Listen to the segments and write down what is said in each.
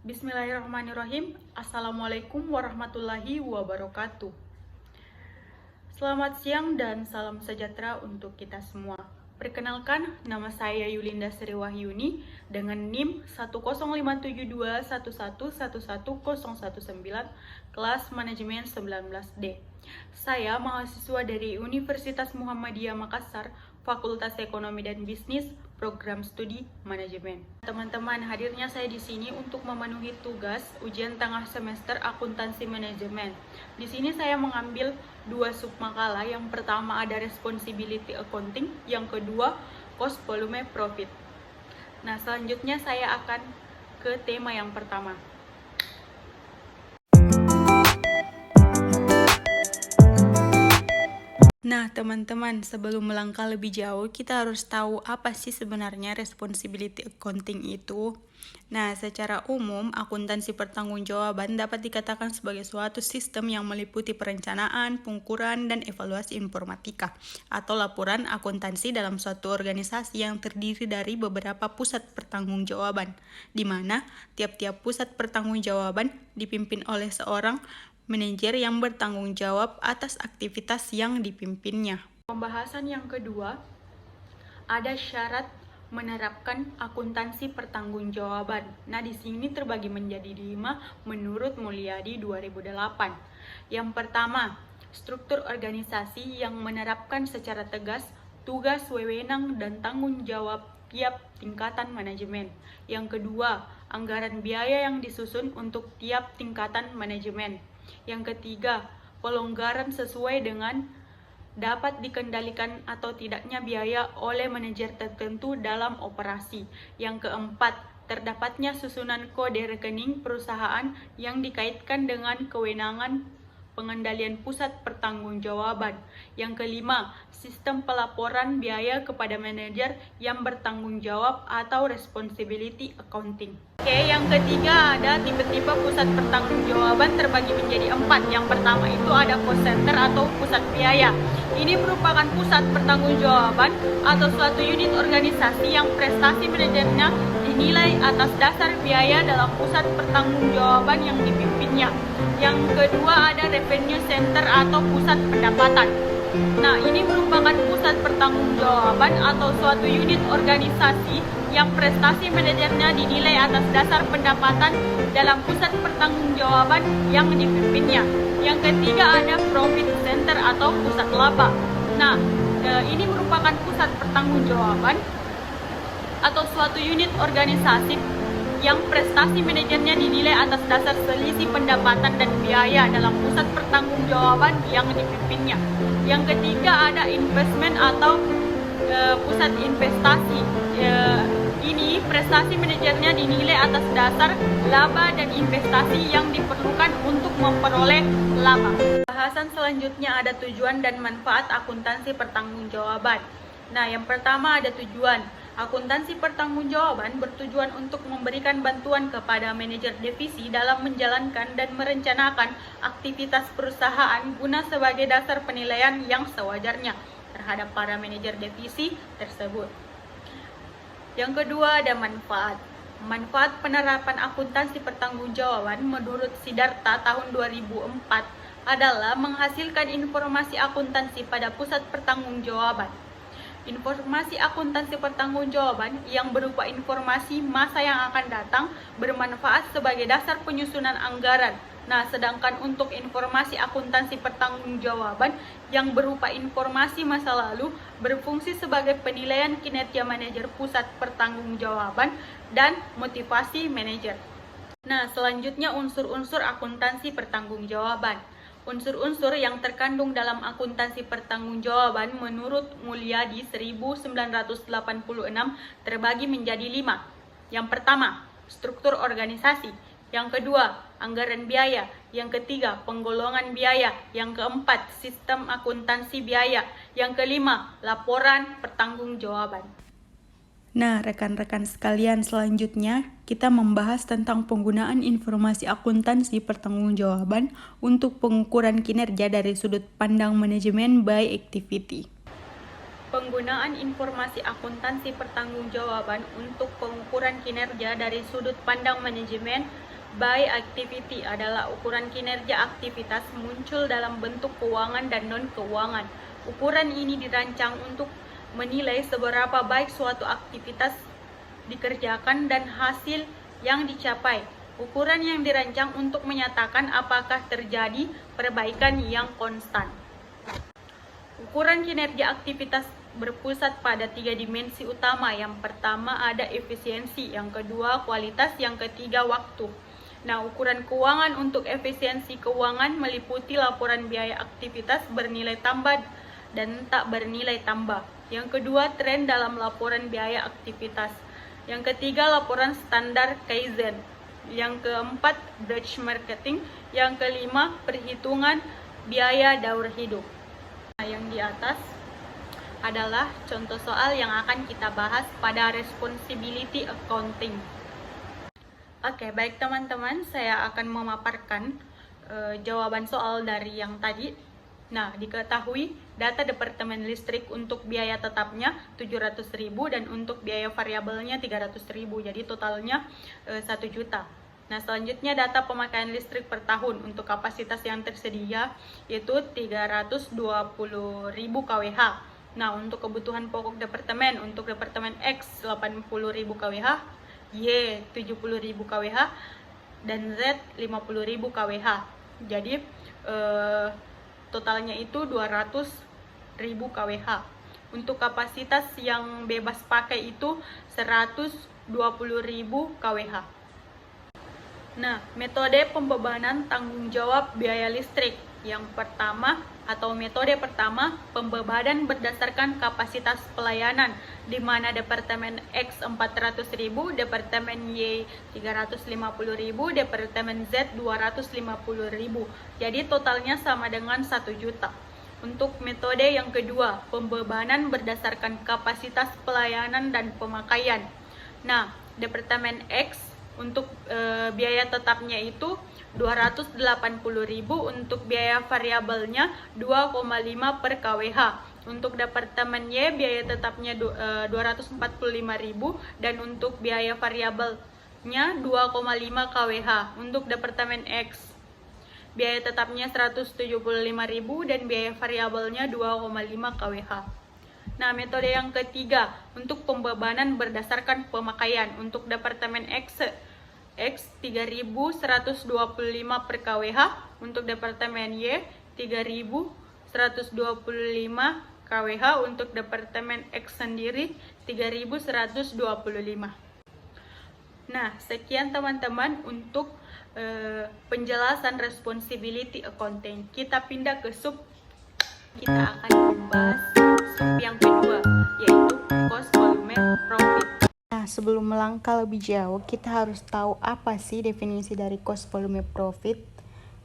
Bismillahirrahmanirrahim. Assalamualaikum warahmatullahi wabarakatuh. Selamat siang dan salam sejahtera untuk kita semua. Perkenalkan, nama saya Yulinda Sri Wahyuni dengan NIM 1057211111019, kelas manajemen 19D. Saya mahasiswa dari Universitas Muhammadiyah Makassar, Fakultas Ekonomi dan Bisnis, Program Studi Manajemen. Teman-teman, hadirnya saya di sini untuk memenuhi tugas ujian tengah semester akuntansi manajemen. Di sini saya mengambil 2 submakalah. Yang pertama ada responsibility accounting, yang kedua cost volume profit. Nah, selanjutnya saya akan ke tema yang pertama. Nah, teman-teman, sebelum melangkah lebih jauh, kita harus tahu apa sih sebenarnya responsibility accounting itu. Nah, secara umum, akuntansi pertanggungjawaban dapat dikatakan sebagai suatu sistem yang meliputi perencanaan, pengukuran, dan evaluasi informatika atau laporan akuntansi dalam suatu organisasi yang terdiri dari beberapa pusat pertanggungjawaban, di mana tiap-tiap pusat pertanggungjawaban dipimpin oleh seorang manajer yang bertanggung jawab atas aktivitas yang dipimpinnya. Pembahasan yang kedua, ada syarat menerapkan akuntansi pertanggungjawaban. Nah, di sini terbagi menjadi 5 menurut Mulyadi 2008. Yang pertama, struktur organisasi yang menerapkan secara tegas tugas, wewenang, dan tanggung jawab tiap tingkatan manajemen. Yang kedua, anggaran biaya yang disusun untuk tiap tingkatan manajemen. Yang ketiga, pelonggaran sesuai dengan dapat dikendalikan atau tidaknya biaya oleh manajer tertentu dalam operasi. Yang keempat, terdapatnya susunan kode rekening perusahaan yang dikaitkan dengan kewenangan pengendalian pusat pertanggungjawaban. Yang kelima, sistem pelaporan biaya kepada manajer yang bertanggung jawab atau responsibility accounting. Oke, yang ketiga ada tipe-tipe pusat pertanggungjawaban terbagi menjadi 4. Yang pertama itu ada cost center atau pusat biaya. Ini merupakan pusat pertanggungjawaban atau suatu unit organisasi yang prestasi manajernya dinilai atas dasar biaya dalam pusat pertanggungjawaban yang dipimpinnya. Yang kedua ada revenue center atau pusat pendapatan. Nah, ini merupakan pusat pertanggungjawaban atau suatu unit organisasi yang prestasi manajernya dinilai atas dasar pendapatan dalam pusat pertanggungjawaban yang dipimpinnya. Yang ketiga ada profit center atau pusat laba. Nah, ini merupakan pusat pertanggungjawaban atau suatu unit organisasi yang prestasi manajernya dinilai atas dasar selisih pendapatan dan biaya dalam pusat pertanggungjawaban yang dipimpinnya. Yang ketiga ada investment atau pusat investasi. Ini prestasi manajernya dinilai atas dasar laba dan investasi yang diperlukan untuk memperoleh laba. Bahasan selanjutnya ada tujuan dan manfaat akuntansi pertanggungjawaban. Nah, yang pertama ada tujuan. Akuntansi pertanggungjawaban bertujuan untuk memberikan bantuan kepada manajer divisi dalam menjalankan dan merencanakan aktivitas perusahaan guna sebagai dasar penilaian yang sewajarnya terhadap para manajer divisi tersebut. Yang kedua ada manfaat. Manfaat penerapan akuntansi pertanggungjawaban menurut Siddhartha tahun 2004 adalah menghasilkan informasi akuntansi pada pusat pertanggungjawaban. Informasi akuntansi pertanggungjawaban yang berupa informasi masa yang akan datang bermanfaat sebagai dasar penyusunan anggaran. Nah, sedangkan untuk informasi akuntansi pertanggungjawaban yang berupa informasi masa lalu berfungsi sebagai penilaian kinerja manajer pusat pertanggungjawaban dan motivasi manajer. Nah, selanjutnya unsur-unsur akuntansi pertanggungjawaban. Unsur-unsur yang terkandung dalam akuntansi pertanggungjawaban menurut Mulyadi 1986 terbagi menjadi 5. Yang pertama, struktur organisasi. Yang kedua, anggaran biaya. Yang ketiga, penggolongan biaya. Yang keempat, sistem akuntansi biaya. Yang kelima, laporan pertanggungjawaban. Nah, rekan-rekan sekalian, selanjutnya kita membahas tentang penggunaan informasi akuntansi pertanggungjawaban untuk pengukuran kinerja dari sudut pandang manajemen by activity. Penggunaan informasi akuntansi pertanggungjawaban untuk pengukuran kinerja dari sudut pandang manajemen By activity adalah ukuran kinerja aktivitas muncul dalam bentuk keuangan dan non-keuangan. Ukuran ini dirancang untuk menilai seberapa baik suatu aktivitas dikerjakan dan hasil yang dicapai. Ukuran yang dirancang untuk menyatakan apakah terjadi perbaikan yang konstan. Ukuran kinerja aktivitas berpusat pada 3 dimensi utama. Yang pertama ada efisiensi, yang kedua kualitas, yang ketiga waktu. Nah, ukuran keuangan untuk efisiensi keuangan meliputi laporan biaya aktivitas bernilai tambah dan tak bernilai tambah. Yang kedua, tren dalam laporan biaya aktivitas. Yang ketiga, laporan standar Kaizen. Yang keempat, benchmarking. Yang kelima, perhitungan biaya daur hidup. Nah, yang di atas adalah contoh soal yang akan kita bahas pada responsibility accounting. Oke, baik teman-teman, saya akan memaparkan jawaban soal dari yang tadi. Nah, diketahui data Departemen Listrik untuk biaya tetapnya 700.000 dan untuk biaya variabelnya 300.000. Jadi totalnya 1 juta. Nah, selanjutnya data pemakaian listrik per tahun untuk kapasitas yang tersedia yaitu 320.000 kWh. Nah, untuk kebutuhan pokok departemen, untuk departemen X 80.000 kWh, Y 70.000 kWh, dan Z 50.000 kWh. Jadi totalnya itu 200.000 kWh. Untuk kapasitas yang bebas pakai itu 120.000 kWh. Nah, metode pembebanan tanggung jawab biaya listrik. Yang pertama atau metode pertama, pembebanan berdasarkan kapasitas pelayanan, di mana Departemen X 400.000, Departemen Y 350.000, Departemen Z 250.000. Jadi totalnya sama dengan 1 juta. Untuk metode yang kedua, pembebanan berdasarkan kapasitas pelayanan dan pemakaian. Nah, Departemen X untuk biaya tetapnya itu 280.000, untuk biaya variabelnya 2,5 per kWh. Untuk departemen Y biaya tetapnya 245.000 dan untuk biaya variabelnya 2,5 kWh. Untuk departemen X biaya tetapnya 175.000 dan biaya variabelnya 2,5 kWh. Nah, metode yang ketiga untuk pembebanan berdasarkan pemakaian. Untuk departemen X 3.125 per kWh, untuk departemen Y 3.125 kWh, untuk departemen X sendiri 3.125. Nah, sekian teman-teman untuk penjelasan responsibility accounting. Kita pindah ke sub. Kita akan membahas sub yang kedua, yaitu cost volume profit. Nah, sebelum melangkah lebih jauh, kita harus tahu apa sih definisi dari cost volume profit.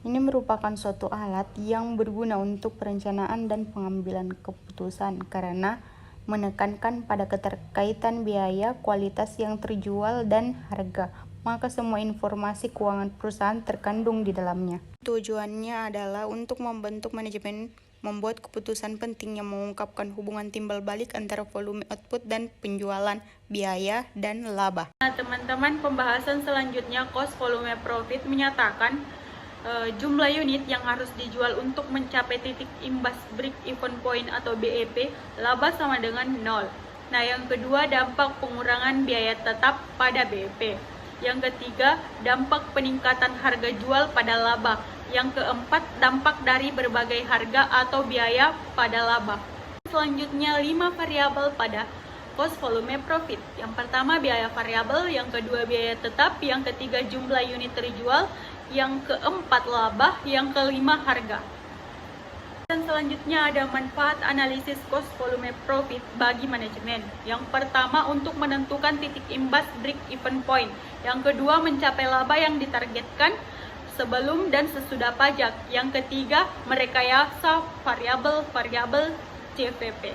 Ini merupakan suatu alat yang berguna untuk perencanaan dan pengambilan keputusan karena menekankan pada keterkaitan biaya, kualitas yang terjual, dan harga. Maka semua informasi keuangan perusahaan terkandung di dalamnya. Tujuannya adalah untuk membentuk manajemen, membuat keputusan penting yang mengungkapkan hubungan timbal balik antara volume output dan penjualan, biaya, dan laba. Nah, teman-teman, pembahasan selanjutnya cost volume profit menyatakan jumlah unit yang harus dijual untuk mencapai titik imbas break even point atau BEP, laba sama dengan 0. Nah, yang kedua, dampak pengurangan biaya tetap pada BEP. Yang ketiga, dampak peningkatan harga jual pada laba. Yang keempat, dampak dari berbagai harga atau biaya pada laba. Selanjutnya, 5 variabel pada cost volume profit. Yang pertama, biaya variabel, yang kedua, biaya tetap, yang ketiga, jumlah unit terjual, yang keempat, laba, yang kelima, harga. Dan selanjutnya ada manfaat analisis cost volume profit bagi manajemen. Yang pertama, untuk menentukan titik imbas break even point. Yang kedua, mencapai laba yang ditargetkan sebelum dan sesudah pajak. Yang ketiga, merekayasa variabel CVP.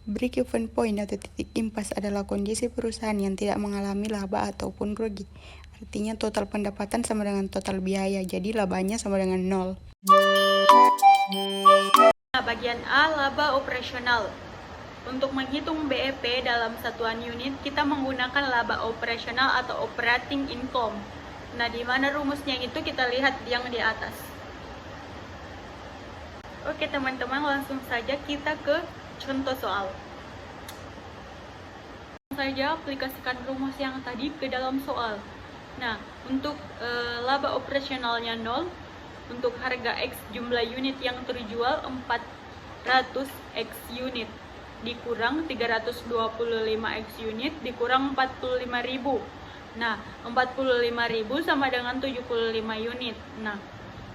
Break even point atau titik impas adalah kondisi perusahaan yang tidak mengalami laba ataupun rugi. Artinya total pendapatan sama dengan total biaya, jadi labanya sama dengan 0. Nah, bagian A, laba operasional. Untuk menghitung BEP dalam satuan unit, kita menggunakan laba operasional atau operating income. Nah, di mana rumusnya itu kita lihat yang di atas. Oke teman-teman, langsung saja kita ke contoh soal. Langsung saja aplikasikan rumus yang tadi ke dalam soal. Nah, untuk laba operasionalnya 0, untuk harga X jumlah unit yang terjual 400 X unit dikurang 325 X unit dikurang 45.000. Nah, 45.000 sama dengan 75 unit. Nah,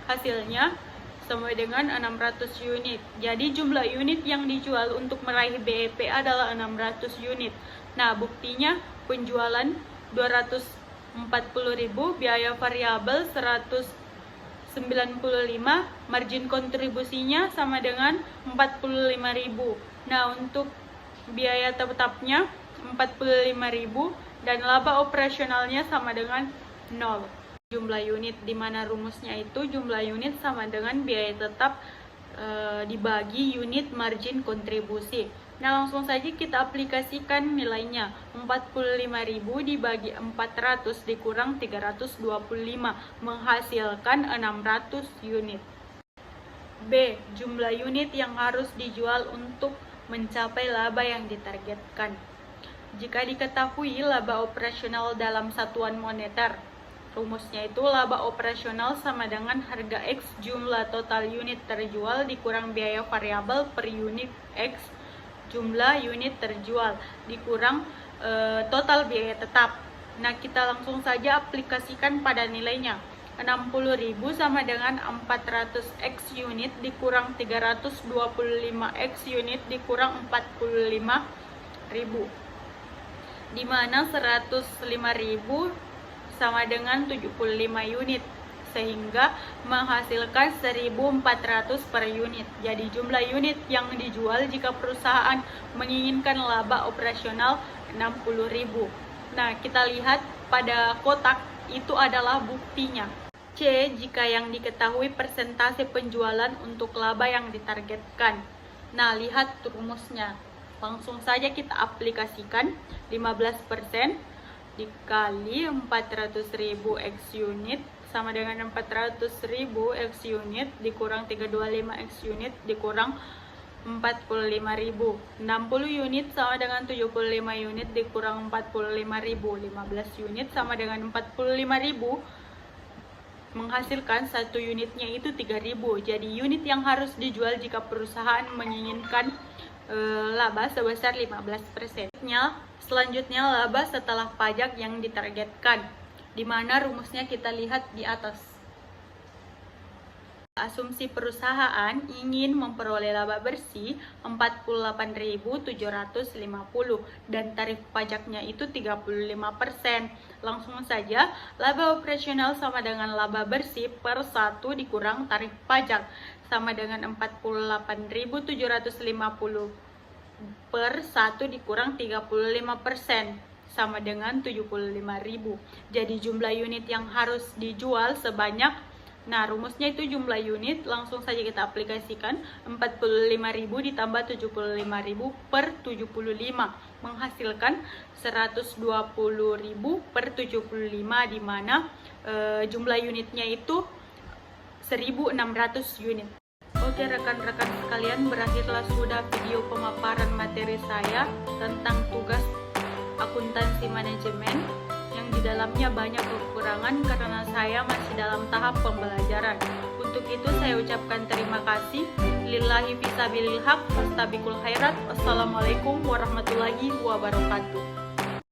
hasilnya sama dengan 600 unit. Jadi jumlah unit yang dijual untuk meraih BEP adalah 600 unit. Nah, buktinya penjualan 240.000, biaya variabel 195, margin kontribusinya sama dengan 45.000. Nah, untuk biaya tetapnya 45.000 dan laba operasionalnya sama dengan 0. Jumlah unit, di mana rumusnya itu jumlah unit sama dengan biaya tetap dibagi unit margin kontribusi. Nah, langsung saja kita aplikasikan nilainya. 45.000 dibagi 400 dikurang 325 menghasilkan 600 unit. B. Jumlah unit yang harus dijual untuk mencapai laba yang ditargetkan. Jika diketahui laba operasional dalam satuan moneter, rumusnya itu laba operasional sama dengan harga X jumlah total unit terjual dikurang biaya variabel per unit X jumlah unit terjual dikurang total biaya tetap. Nah, kita langsung saja aplikasikan pada nilainya. 60.000 sama dengan 400 X unit dikurang 325 X unit dikurang 45.000, di mana 105.000 sama dengan 75 unit, sehingga menghasilkan 1.400 per unit. Jadi jumlah unit yang dijual jika perusahaan menginginkan laba operasional 60.000. Nah, kita lihat pada kotak itu adalah buktinya. C. Jika yang diketahui persentase penjualan untuk laba yang ditargetkan. Nah, lihat rumusnya. Langsung saja kita aplikasikan. 15% dikali 400.000 X unit sama dengan 400.000 X unit dikurang 325 X unit dikurang 45.000. 60 unit sama dengan 75 unit dikurang 45.000. 15 unit sama dengan 45.000 menghasilkan satu unitnya itu 3.000. Jadi unit yang harus dijual jika perusahaan menginginkan laba sebesar 15%. Selanjutnya laba setelah pajak yang ditargetkan, di mana rumusnya kita lihat di atas. Asumsi perusahaan ingin memperoleh laba bersih 48.750 dan tarif pajaknya itu 35%. Langsung saja, laba operasional sama dengan laba bersih per 1 dikurang tarif pajak sama dengan 48.750 per 1 dikurang 35% sama dengan 75.000. Jadi jumlah unit yang harus dijual sebanyak, nah rumusnya itu jumlah unit, langsung saja kita aplikasikan. 45.000 ditambah 75.000 per 75 menghasilkan 120.000 per 75, di mana jumlah unitnya itu 1.600 unit. Oke rekan-rekan sekalian, berakhirlah sudah video pemaparan materi saya tentang tugas akuntansi manajemen yang di dalamnya banyak kekurangan karena saya masih dalam tahap pembelajaran. Untuk itu saya ucapkan terima kasih. Lillahi fisabilil haq, wastabiqul khairat. Wassalamualaikum warahmatullahi wabarakatuh.